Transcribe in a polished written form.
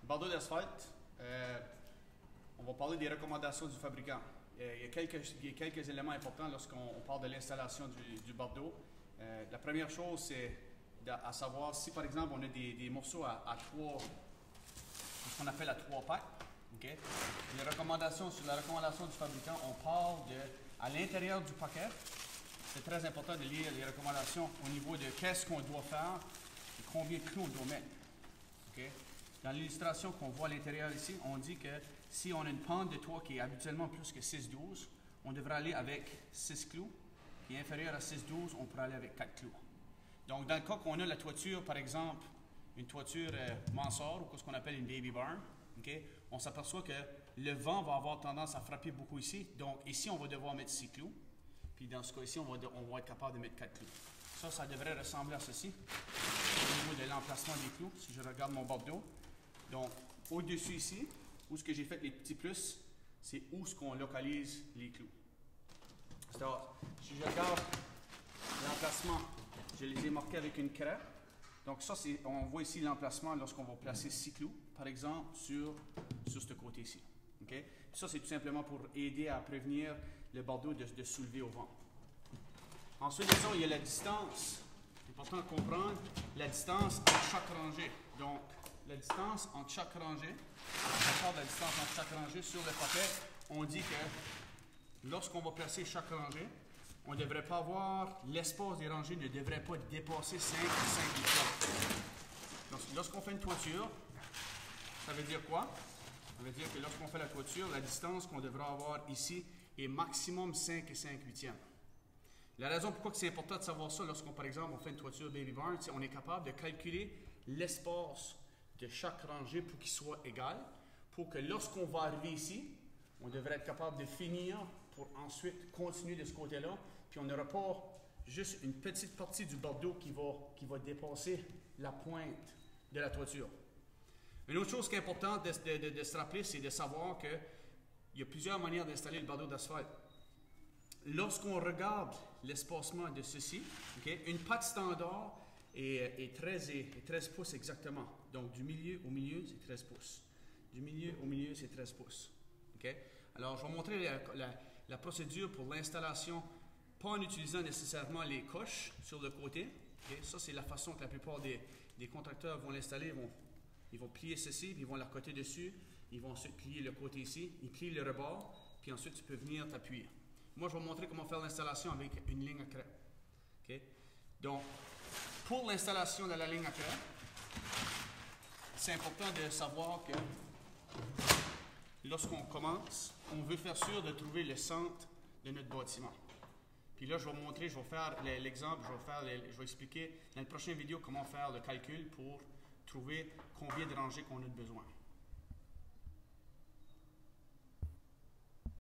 Bardeau d'asphalte, on va parler des recommandations du fabricant. Il y a quelques éléments importants lorsqu'on parle de l'installation du bardeau. La première chose, c'est à savoir si par exemple on a des morceaux à trois, ce qu'on appelle à trois packs. Okay? La recommandation du fabricant, on parle à l'intérieur du paquet. C'est très important de lire les recommandations au niveau de qu'est-ce qu'on doit faire et combien de clous on doit mettre. Okay? Dans l'illustration qu'on voit à l'intérieur ici, on dit que si on a une pente de toit qui est habituellement plus que 6,12, on devrait aller avec 6 clous. Qui est inférieur à 6,12, on pourrait aller avec 4 clous. Donc, dans le cas qu'on a la toiture, par exemple, une toiture mansarde ou ce qu'on appelle une baby barn, okay, on s'aperçoit que le vent va avoir tendance à frapper beaucoup ici. Donc, ici, on va devoir mettre 6 clous. Puis, dans ce cas-ci, on va être capable de mettre 4 clous. Ça devrait ressembler à ceci. Au niveau de l'emplacement des clous, si je regarde mon bardeau. Donc, au-dessus ici, où ce que j'ai fait les petits plus, c'est où ce qu'on localise les clous. Alors, si je regarde l'emplacement, je les ai marqués avec une craie. Donc ça, on voit ici l'emplacement lorsqu'on va placer 6 clous, par exemple, sur ce côté-ci. Okay? Ça, c'est tout simplement pour aider à prévenir le bardeau de soulever au vent. Ensuite de ça, il y a la distance. C'est important de comprendre la distance entre chaque rangée. Donc, la distance entre chaque rangée, on parle de la distance entre chaque rangée sur le paquet, on dit que lorsqu'on va placer chaque rangée, on ne devrait pas avoir, l'espace des rangées ne devrait pas dépasser 5 mètres. Lorsqu'on fait une toiture, ça veut dire quoi? Ça veut dire que lorsqu'on fait la toiture, la distance qu'on devrait avoir ici est maximum 5 et 5/8. La raison pourquoi c'est important de savoir ça, lorsqu'on, par exemple, on fait une toiture baby barn, c'est qu'on est capable de calculer l'espace de chaque rangée pour qu'il soit égal, pour que lorsqu'on va arriver ici, on devrait être capable de finir pour ensuite continuer de ce côté-là, puis on n'aura pas juste une petite partie du bardeau qui va dépasser la pointe de la toiture. Une autre chose qui est importante de se rappeler, c'est de savoir qu'il y a plusieurs manières d'installer le bardeau d'asphalte. Lorsqu'on regarde l'espacement de ceci, okay, une patte standard est 13 pouces exactement. Donc, du milieu au milieu, c'est 13 pouces. Du milieu au milieu, c'est 13 pouces. Okay? Alors, je vais montrer la procédure pour l'installation, pas en utilisant nécessairement les coches sur le côté. Okay? Ça, c'est la façon que la plupart des contracteurs vont l'installer. Ils vont plier ceci, puis ils vont l'accoter dessus. Ils vont ensuite plier le côté ici. Ils plient le rebord, puis ensuite, tu peux venir t'appuyer. Moi, je vais vous montrer comment faire l'installation avec une ligne à craie. Okay? Donc, pour l'installation de la ligne à craie, c'est important de savoir que lorsqu'on commence, on veut faire sûr de trouver le centre de notre bâtiment. Puis là, je vais vous montrer, je vais faire l'exemple, je vais expliquer dans la prochaine vidéo comment faire le calcul pour trouver combien de rangées qu'on a besoin.